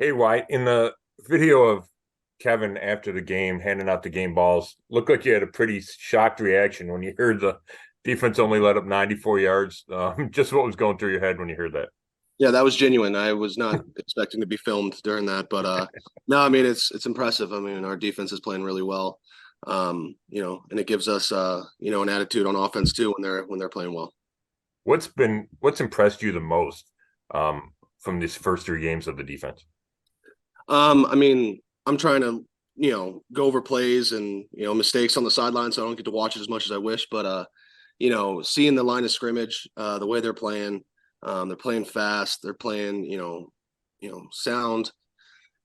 Hey, White, in the video of Kevin after the game handing out the game balls, looked like you had a pretty shocked reaction when you heard the defense only let up 94 yards. Just what was going through your head when you heard that? Yeah, that was genuine. I was not expecting to be filmed during that, but no, I mean it's impressive. I mean our defense is playing really well, and it gives us an attitude on offense too when they're playing well. What's impressed you the most from these first three games of the defense? I mean I'm trying to go over plays and mistakes on the sideline, so I don't get to watch it as much as I wish. But seeing the line of scrimmage, the way they're playing fast, they're playing sound.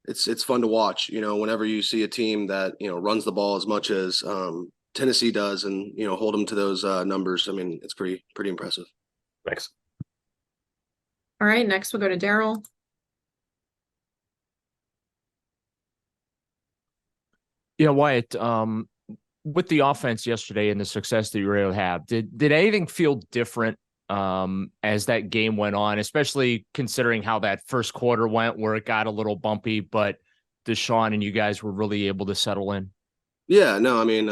It's fun to watch. Whenever you see a team that runs the ball as much as Tennessee does, and hold them to those numbers. I mean, it's pretty impressive. Thanks. All right, next we'll go to Daryl. Yeah, Wyatt, with the offense yesterday and the success that you were able to have, did anything feel different as that game went on, especially considering how that first quarter went where it got a little bumpy, but Deshaun and you guys were really able to settle in? Yeah, no, I mean,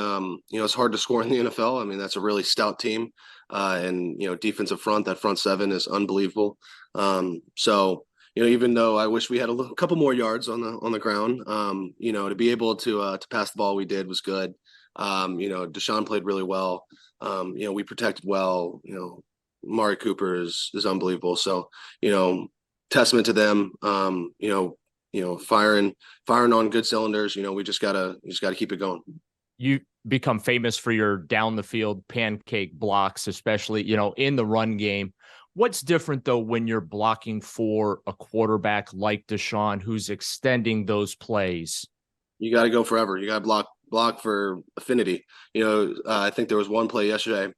it's hard to score in the NFL. I mean, that's a really stout team, and defensive front. That front seven is unbelievable. So even though I wish we had a couple more yards on the ground, to be able to pass the ball we did was good. Deshaun played really well. We protected well. Mari Cooper is unbelievable. So testament to them. Firing on good cylinders. We just gotta keep it going. You become famous for your down the field pancake blocks, especially, in the run game. What's different though when you're blocking for a quarterback like Deshaun, who's extending those plays? You got to go forever. You got to block for affinity. I think there was one play yesterday.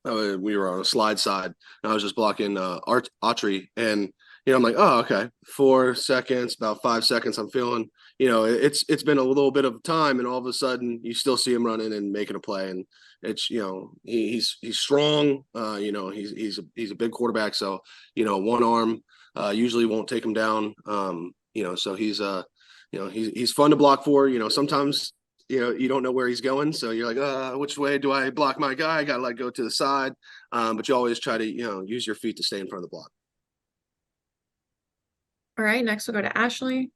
We were on a slide side, and I was just blocking Autry, and I'm like, oh, okay, 4 seconds, about 5 seconds. I'm feeling, it's been a little bit of time, and all of a sudden, you still see him running and making a play, and it's he's strong. He's a big quarterback, so one arm usually won't take him down. So he's fun to block for. Sometimes you don't know where he's going, so you're like, which way do I block my guy? I gotta let go to the side, but you always try to use your feet to stay in front of the block. All right, next we'll go to Ashley.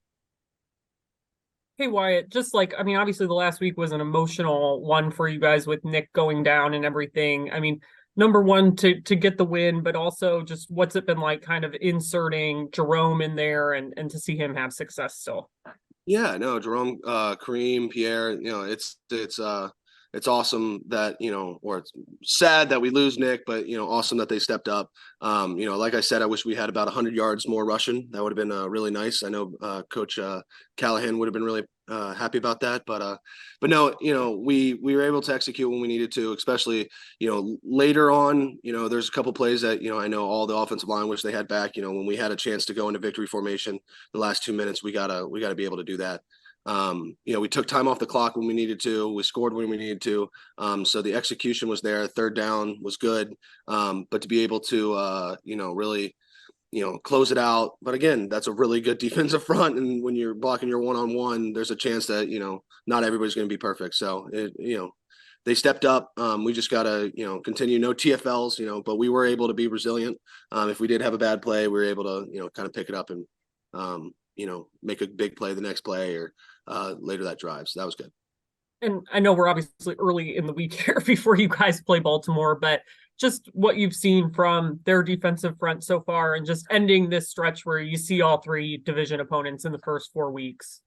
Hey Wyatt, just like, I mean, obviously the last week was an emotional one for you guys with Nick going down and everything. I mean, number one, to get the win, but also just what's it been like kind of inserting Jerome in there and to see him have success still? Yeah, no, Jerome, Kareem, Pierre, it's awesome that, or it's sad that we lose Nick, but awesome that they stepped up. Like I said, I wish we had about 100 yards more rushing. That would have been really nice. I know Coach Callahan would have been really happy about that, but no, we were able to execute when we needed to, especially later on. There's a couple plays that I know all the offensive line wish they had back. When we had a chance to go into victory formation, the last 2 minutes, we gotta be able to do that. We took time off the clock when we needed to. We scored when we needed to. So the execution was there. Third down was good. But to be able to, really, close it out. But again, that's a really good defensive front. And when you're blocking your one-on-one, there's a chance that, not everybody's going to be perfect. So, they stepped up. We just got to, continue. No TFLs, but we were able to be resilient. If we did have a bad play, we were able to, kind of pick it up and, make a big play the next play or later that drive. So that was good. And I know we're obviously early in the week here before you guys play Baltimore, but just what you've seen from their defensive front so far and just ending this stretch where you see all three division opponents in the first 4 weeks.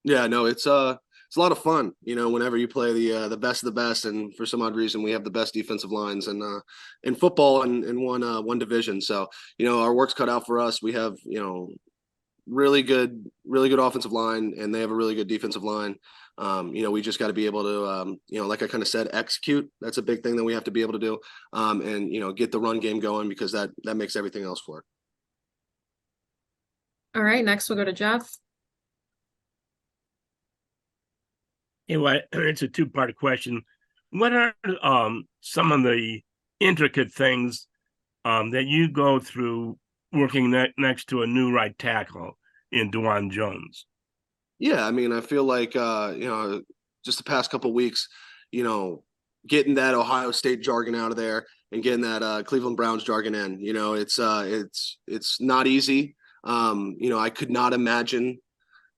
Yeah, no, it's a lot of fun, whenever you play the best of the best, and for some odd reason we have the best defensive lines in football and in one division. So, our work's cut out for us. We have, really good offensive line, and they have a really good defensive line. We just got to be able to, like I kind of said, execute. That's a big thing that we have to be able to do, and get the run game going, because that makes everything else work. All right, next we'll go to Jeff. Anyway, it's a two-part question. What are some of the intricate things that you go through working next to a new right tackle in Dwan Jones? Yeah, I mean, I feel like just the past couple weeks, getting that Ohio State jargon out of there and getting that Cleveland Browns jargon in. It's not easy. I could not imagine,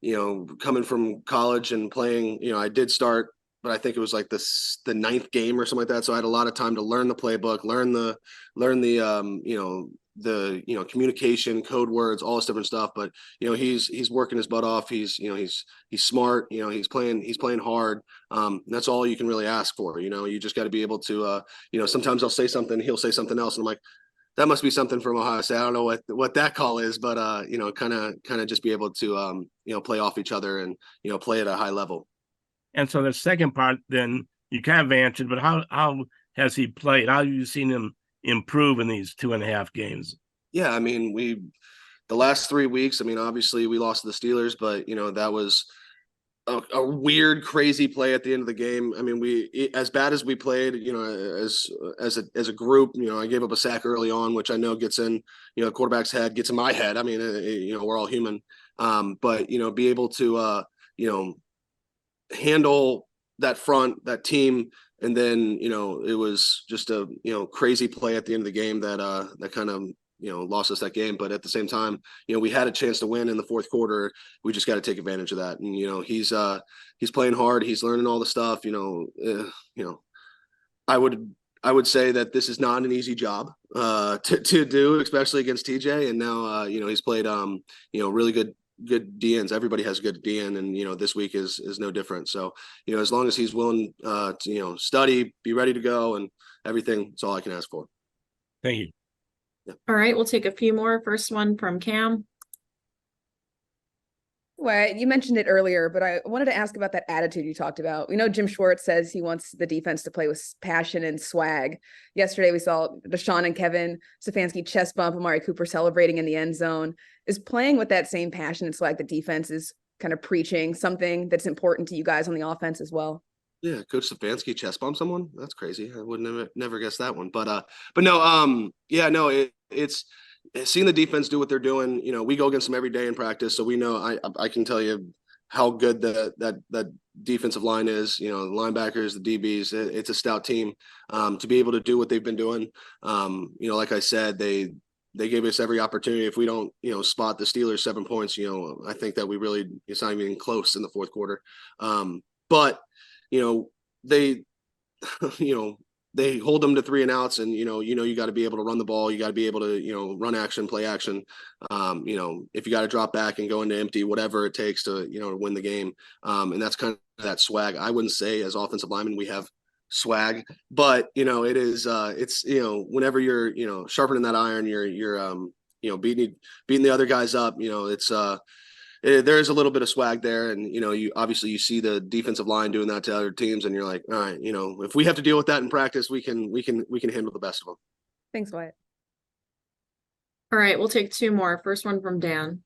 coming from college and playing. I did start, but I think it was like the ninth game or something like that. So I had a lot of time to learn the playbook, learn the communication, code words, all this different stuff. But he's working his butt off. He's smart. He's playing hard. That's all you can really ask for. You just got to be able to. Sometimes I'll say something, he'll say something else, and I'm like, that must be something from Ohio State. I don't know what that call is, but kind of just be able to play off each other and play at a high level. And so the second part, then you kind of answered, but how has he played? How have you seen him improve in these 2.5 games? Yeah, I mean, the last 3 weeks, I mean, obviously we lost to the Steelers, but that was a weird, crazy play at the end of the game. I mean, as bad as we played, as a group, I gave up a sack early on, which I know gets in, quarterback's head, gets in my head. I mean, we're all human, but be able to, handle that team. And then, it was just a, crazy play at the end of the game that kind of, lost us that game. But at the same time, we had a chance to win in the fourth quarter. We just got to take advantage of that. And, he's playing hard. He's learning all the stuff, I would say that this is not an easy job to do, especially against TJ. And now, he's played, really good DNs. Everybody has good DN, and this week is no different. So as long as he's willing to study, be ready to go, and everything, it's all I can ask for. Thank you. Yeah. All right, we'll take a few more. First one from Cam. Well, you mentioned it earlier, but I wanted to ask about that attitude you talked about. We know Jim Schwartz says he wants the defense to play with passion and swag. Yesterday, we saw Deshaun and Kevin Stefanski chest bump Amari Cooper celebrating in the end zone. Is playing with that same passion and swag the defense is kind of preaching something that's important to you guys on the offense as well? Yeah, Coach Stefanski chest bump someone. That's crazy. I would never guess that one. But no, it's seeing the defense do what they're doing. We go against them every day in practice, so we know. I can tell you how good that defensive line is. The linebackers, the DBs. It's a stout team. To be able to do what they've been doing. Like I said, they gave us every opportunity. If we don't, spot the Steelers 7 points, I think that it's not even close in the fourth quarter. But they, they hold them to 3 and outs, and you got to be able to run the ball. You got to be able to run action, play action. If you got to drop back and go into empty, whatever it takes to win the game. And that's kind of that swag. I wouldn't say as offensive linemen we have swag, but it is it's whenever you're sharpening that iron, you're beating the other guys up. There is a little bit of swag there, and you obviously you see the defensive line doing that to other teams, and you're like, all right, if we have to deal with that in practice, we can handle the best of them. Thanks, Wyatt. All right, we'll take 2 more. First one from Dan.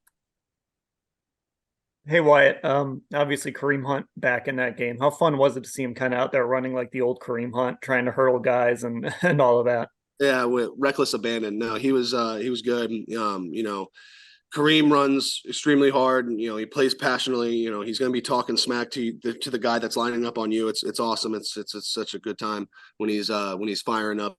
Hey Wyatt, obviously Kareem Hunt back in that game. How fun was it to see him kind of out there running like the old Kareem Hunt, trying to hurdle guys and all of that? Yeah, with reckless abandon. No, he was good. Kareem runs extremely hard, and he plays passionately. He's going to be talking smack to the guy that's lining up on you. It's awesome. It's such a good time when he's firing up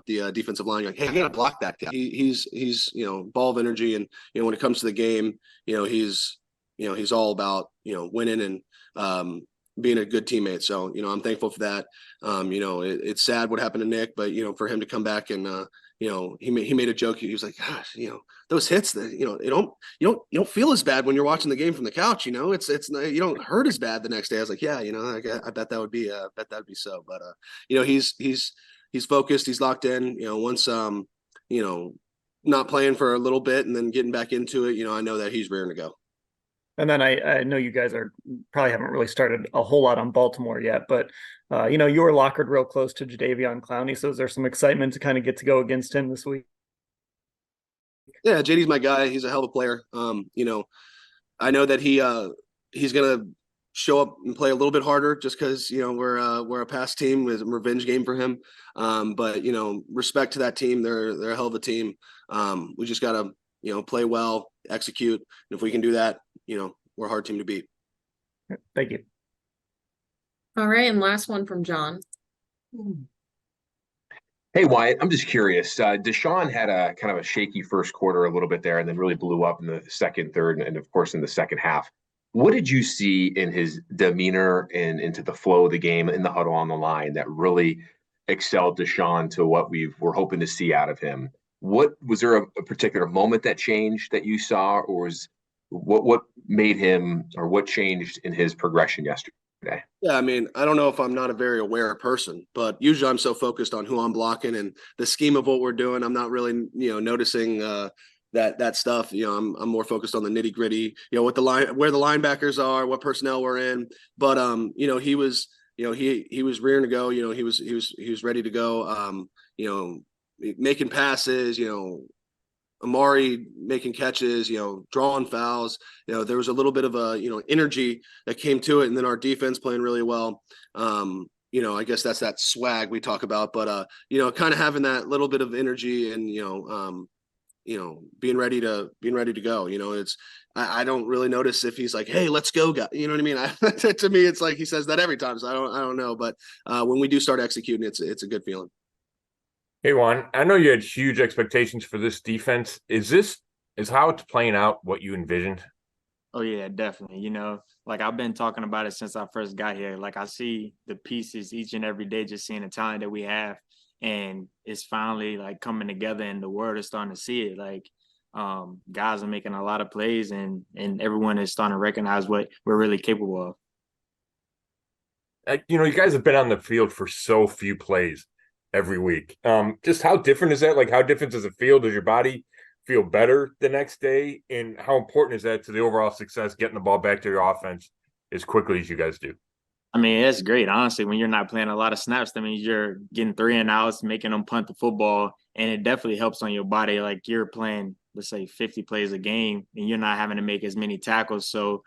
the defensive line. You're like, hey, I gotta block that guy. He's ball of energy, and when it comes to the game, he's all about winning and being a good teammate. So I'm thankful for that. It's sad what happened to Nick, but for him to come back and he made a joke. He was like, gosh, those hits that you don't feel as bad when you're watching the game from the couch. It's you don't hurt as bad the next day. I was like, yeah, I bet that would be so. But he's focused, he's locked in. Once not playing for a little bit and then getting back into it, I know that he's raring to go. And then I know you guys probably haven't really started a whole lot on Baltimore yet, but you were lockered real close to Jadeveon Clowney. So is there some excitement to kind of get to go against him this week? Yeah, JD's my guy. He's a hell of a player. I know that he's gonna show up and play a little bit harder just because, you know, we're a past team with a revenge game for him. But, you know, respect to that team. They're a hell of a team. We just got to, you know, play well, execute. And if we can do that, you know, we're a hard team to beat. Thank you. All right, and last one from John. Hey Wyatt, I'm just curious. Deshaun had a kind of a shaky first quarter a little bit there, and then really blew up in the second, third, and of course in the second half. What did you see in his demeanor and into the flow of the game in the huddle on the line that really excelled Deshaun to what we're hoping to see out of him? What was there a particular moment that changed that you saw, or was what made him, or what changed in his progression yesterday? Yeah, I mean, I don't know if I'm not a very aware person, but usually I'm so focused on who I'm blocking and the scheme of what we're doing. I'm not really, you know, noticing that stuff. You know, I'm more focused on the nitty gritty. You know, what the line, where the linebackers are, what personnel we're in. But you know, he was rearing to go. You know, he was ready to go. You know, making passes. You know, Amari making catches, you know, drawing fouls. You know, there was a little bit of a, you know, energy that came to it, and then our defense playing really well. You know, I guess that's that swag we talk about, but you know, kind of having that little bit of energy and, you know, being ready to go. You know, it's I don't really notice if he's like, hey, let's go, guy. You know what I mean? To me, it's like he says that every time. So I don't know, but when we do start executing, it's a good feeling. Hey Juan, I know you had huge expectations for this defense. Is how it's playing out what you envisioned? Oh yeah, definitely. You know, like I've been talking about it since I first got here. Like I see the pieces each and every day, just seeing the talent that we have, and it's finally like coming together, and the world is starting to see it. Like guys are making a lot of plays, and everyone is starting to recognize what we're really capable of. You know, you guys have been on the field for so few plays every week. Just how different is that? Like, how different does it feel? Does your body feel better the next day? And how important is that to the overall success, getting the ball back to your offense as quickly as you guys do? I mean, it's great, honestly, when you're not playing a lot of snaps. That means you're getting 3 and outs, making them punt the football, and it definitely helps on your body. Like you're playing, let's say, 50 plays a game, and you're not having to make as many tackles. So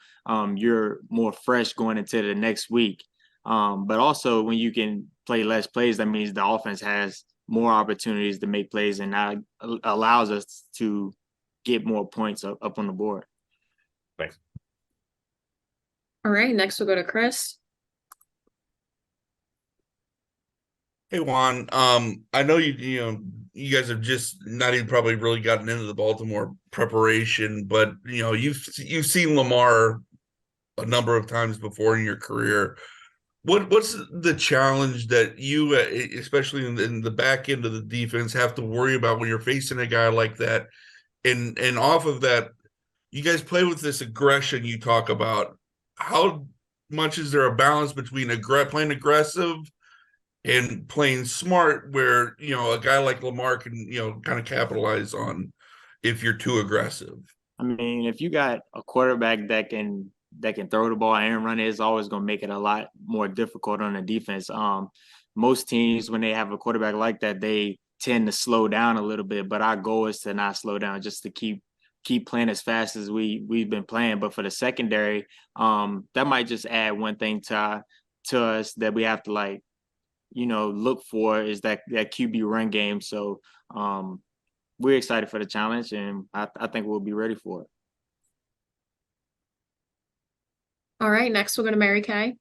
you're more fresh going into the next week. But also when you can play less plays, that means the offense has more opportunities to make plays, and that allows us to get more points up on the board. Thanks. All right, next we'll go to Chris. Hey Juan, I know you guys have just not even probably really gotten into the Baltimore preparation, but you know you've seen Lamar a number of times before in your career. What's the challenge that you, especially in the back end of the defense, have to worry about when you're facing a guy like that? And off of that, you guys play with this aggression you talk about. How much is there a balance between playing aggressive and playing smart, where you know a guy like Lamar can, you know, kind of capitalize on if you're too aggressive? I mean, if you got a quarterback that can throw the ball and run it, is always going to make it a lot more difficult on the defense. Most teams, when they have a quarterback like that, they tend to slow down a little bit, but our goal is to not slow down, just to keep playing as fast as we've been playing. But for the secondary, that might just add one thing to us that we have to, like, you know, look for, is that QB run game. So we're excited for the challenge, and I think we'll be ready for it. All right, next we'll go to Mary Kay.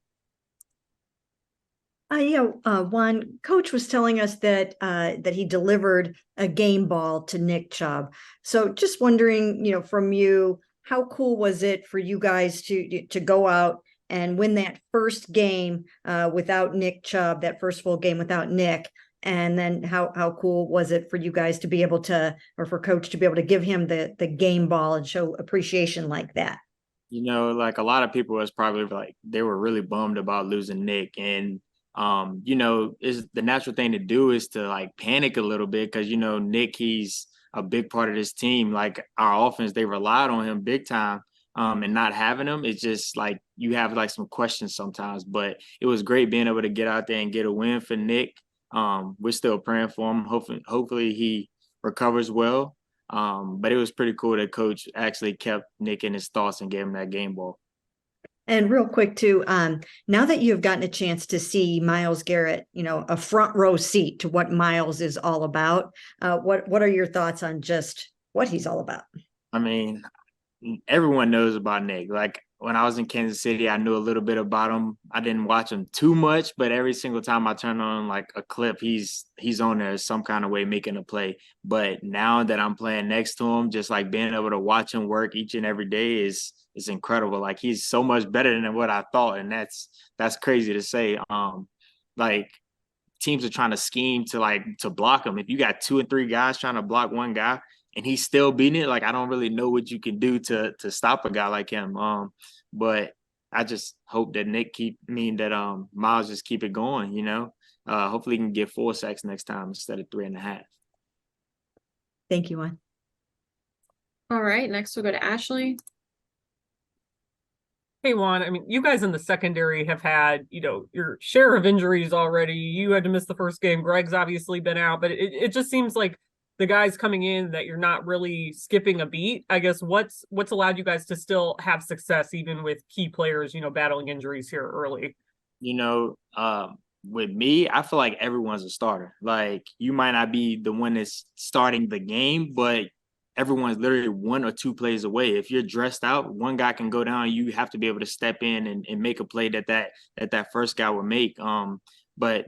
Juan, Coach was telling us that he delivered a game ball to Nick Chubb. So just wondering, you know, from you, how cool was it for you guys to go out and win that first game without Nick Chubb, that first full game without Nick? And then how cool was it for you guys to be able to, or for Coach to be able to give him the game ball and show appreciation like that? You know, like a lot of people was probably like, they were really bummed about losing Nick. And, you know, is the natural thing to do is to like panic a little bit, because, you know, Nick, he's a big part of this team. Like our offense, they relied on him big time. And not having him, it's just like you have like some questions sometimes. But it was great being able to get out there and get a win for Nick. We're still praying for him. Hopefully he recovers well. But it was pretty cool that Coach actually kept Nick in his thoughts and gave him that game ball. And real quick too, now that you've gotten a chance to see Myles Garrett, a front row seat to what Myles is all about, what are your thoughts on just what he's all about? I mean, everyone knows about Nick. Like when I was in Kansas City, I knew a little bit about him. I didn't watch him too much, but every single time I turn on like a clip, he's on there some kind of way making a play. But now that I'm playing next to him, just like being able to watch him work each and every day is incredible. Like he's so much better than what I thought, and that's crazy to say. Like teams are trying to scheme to block him. If you got 2 or 3 guys trying to block one guy and he's still beating it, like I don't really know what you can do to stop a guy like him. But I just hope that Myles just keep it going, Hopefully he can get 4 sacks next time instead of 3.5. Thank you, Juan. All right, next we'll go to Ashley. Hey, Juan, I mean, you guys in the secondary have had, your share of injuries already. You had to miss the first game. Greg's obviously been out, but it just seems like the guys coming in that you're not really skipping a beat. I guess what's allowed you guys to still have success even with key players, battling injuries here early? With me, I feel like everyone's a starter. Like you might not be the one that's starting the game, but everyone's literally 1 or 2 plays away. If you're dressed out, one guy can go down. You have to be able to step in and make a play that first guy would make. But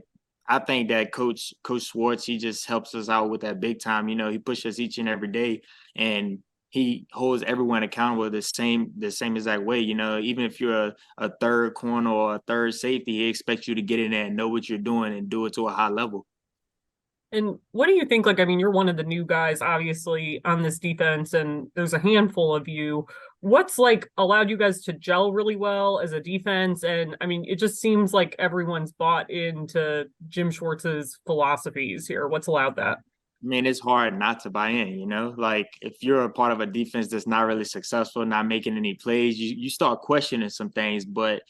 I think that Coach Schwartz, he just helps us out with that big time. He pushes us each and every day, and he holds everyone accountable the same exact way. Even if you're a third corner or a third safety, he expects you to get in there and know what you're doing and do it to a high level. And what do you think? Like, I mean, you're one of the new guys, obviously, on this defense, and there's a handful of you. What's allowed you guys to gel really well as a defense? And I mean, it just seems like everyone's bought into Jim Schwartz's philosophies here. What's allowed that? I mean, it's hard not to buy in, like if you're a part of a defense that's not really successful, not making any plays, you start questioning some things. But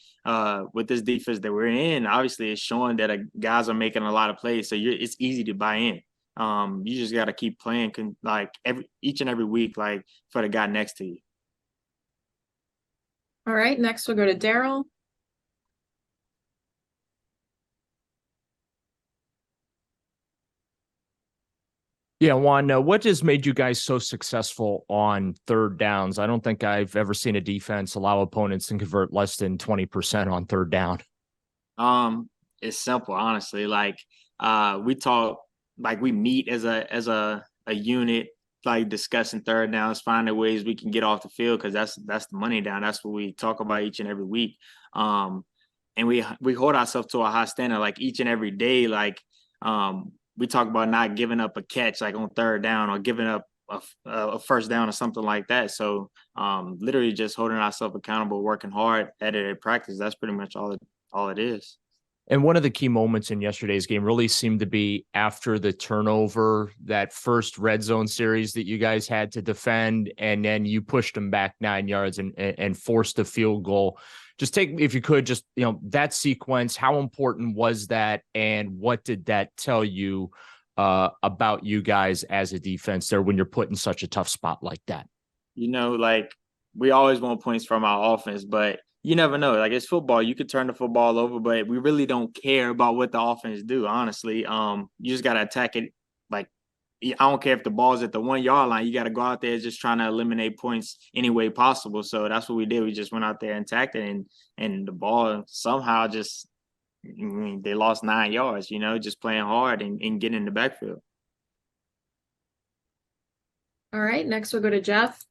with this defense that we're in, obviously it's showing that guys are making a lot of plays. So it's easy to buy in. You just got to keep playing each and every week, for the guy next to you. All right, next we'll go to Daryl. Yeah, Juan, what has made you guys so successful on third downs? I don't think I've ever seen a defense allow opponents to convert less than 20% on third down. It's simple, honestly. We talk, we meet as a unit, discussing third downs, finding ways we can get off the field, because that's the money down. That's what we talk about each and every week. And we hold ourselves to a high standard, each and every day. We talk about not giving up a catch on third down or giving up a first down or something like that. So literally just holding ourselves accountable, working hard at it at practice. That's pretty much all it is. And one of the key moments in yesterday's game really seemed to be after the turnover, that first red zone series that you guys had to defend, and then you pushed them back 9 yards and forced a field goal. Just if you could, that sequence, how important was that, and what did that tell you about you guys as a defense there when you're put in such a tough spot like that? We always want points from our offense, but you never know. It's football. You could turn the football over, but we really don't care about what the offense do, honestly. You just got to attack it. I don't care if the ball's at the 1 yard line. You got to go out there just trying to eliminate points any way possible. So that's what we did. We just went out there and attacked it, and the ball somehow they lost 9 yards, just playing hard and getting in the backfield. All right, next we'll go to Jeff.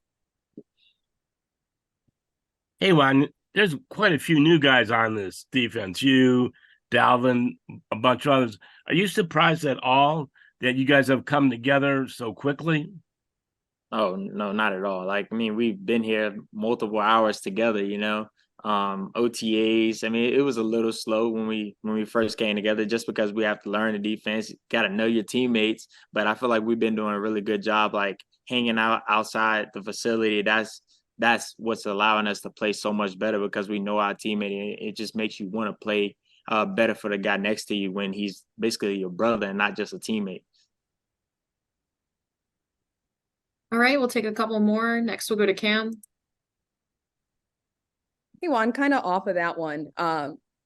Hey, Juan, there's quite a few new guys on this defense. You, Dalvin, a bunch of others. Are you surprised at all that you guys have come together so quickly? Oh, no, not at all. We've been here multiple hours together, OTAs. It was a little slow when we first came together, just because we have to learn the defense, got to know your teammates. But I feel like we've been doing a really good job, hanging out outside the facility. That's what's allowing us to play so much better, because we know our teammate. It just makes you want to play better for the guy next to you when he's basically your brother and not just a teammate. All right, we'll take a couple more. Next, we'll go to Cam. Hey Juan, kind of off of that one.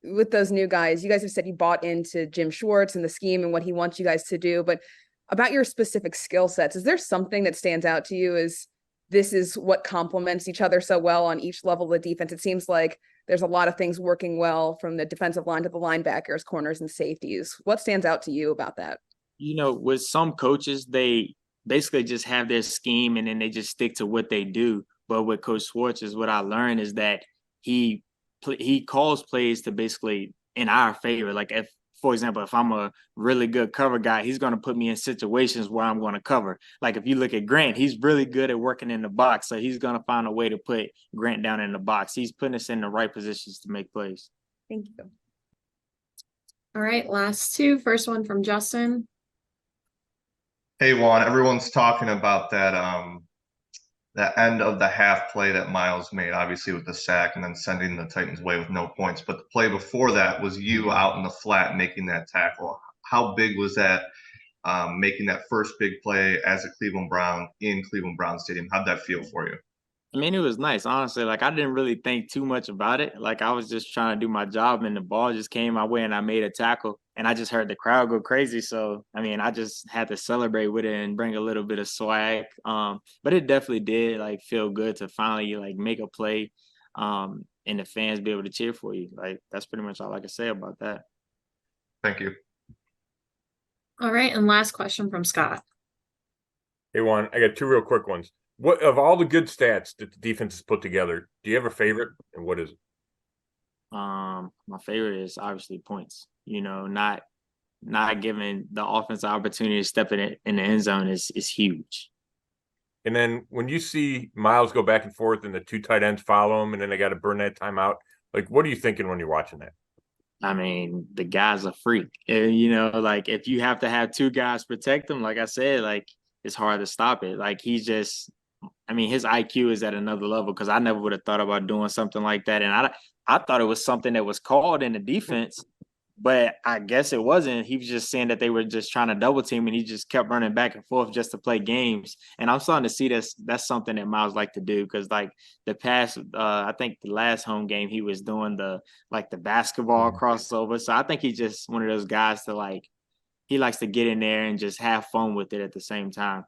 With those new guys, you guys have said you bought into Jim Schwartz and the scheme and what he wants you guys to do, but about your specific skill sets, is there something that stands out to you as this is what complements each other so well on each level of the defense? It seems like there's a lot of things working well from the defensive line to the linebackers, corners, and safeties. What stands out to you about that? You know, with some coaches, they basically just have their scheme and then they just stick to what they do. But with Coach Schwartz, is what I learned is that he calls plays to basically in our favor. Like if, for example, if I'm a really good cover guy, he's going to put me in situations where I'm going to cover. Like if you look at Grant, he's really good at working in the box. So he's going to find a way to put Grant down in the box. He's putting us in the right positions to make plays. Thank you. All right, last two. First one from Justin. Hey Juan, everyone's talking about that end of the half play that Miles made, obviously with the sack and then sending the Titans away with no points. But the play before that was you out in the flat making that tackle. How big was that, making that first big play as a Cleveland Brown in Cleveland Brown Stadium? How'd that feel for you? I mean, it was nice, honestly. Like, I didn't really think too much about it. Like, I was just trying to do my job, and the ball just came my way, and I made a tackle, and I just heard the crowd go crazy. So, I mean, I just had to celebrate with it and bring a little bit of swag. But it definitely did, like, feel good to finally, like, make a play and the fans be able to cheer for you. Like, that's pretty much all I can say about that. Thank you. All right, and last question from Scott. Hey, Juan, I got two real quick ones. What of all the good stats that the defense has put together, do you have a favorite, and what is it? My favorite is obviously points. You know, not giving the offense the opportunity to step in the end zone is huge. And then when you see Miles go back and forth and the two tight ends follow him, and then they got to burn that timeout, like what are you thinking when you're watching that? I mean, the guy's a freak. And, you know, like if you have to have two guys protect him, like I said, like it's hard to stop it. Like he's just, I mean, his IQ is at another level because I never would have thought about doing something like that. And I thought it was something that was called in the defense, but I guess it wasn't. He was just saying that they were just trying to double team, and he just kept running back and forth just to play games. And I'm starting to see that's something that Miles like to do because, like the past, I think the last home game he was doing the basketball crossover. So I think he's just one of those guys to like. He likes to get in there and just have fun with it at the same time.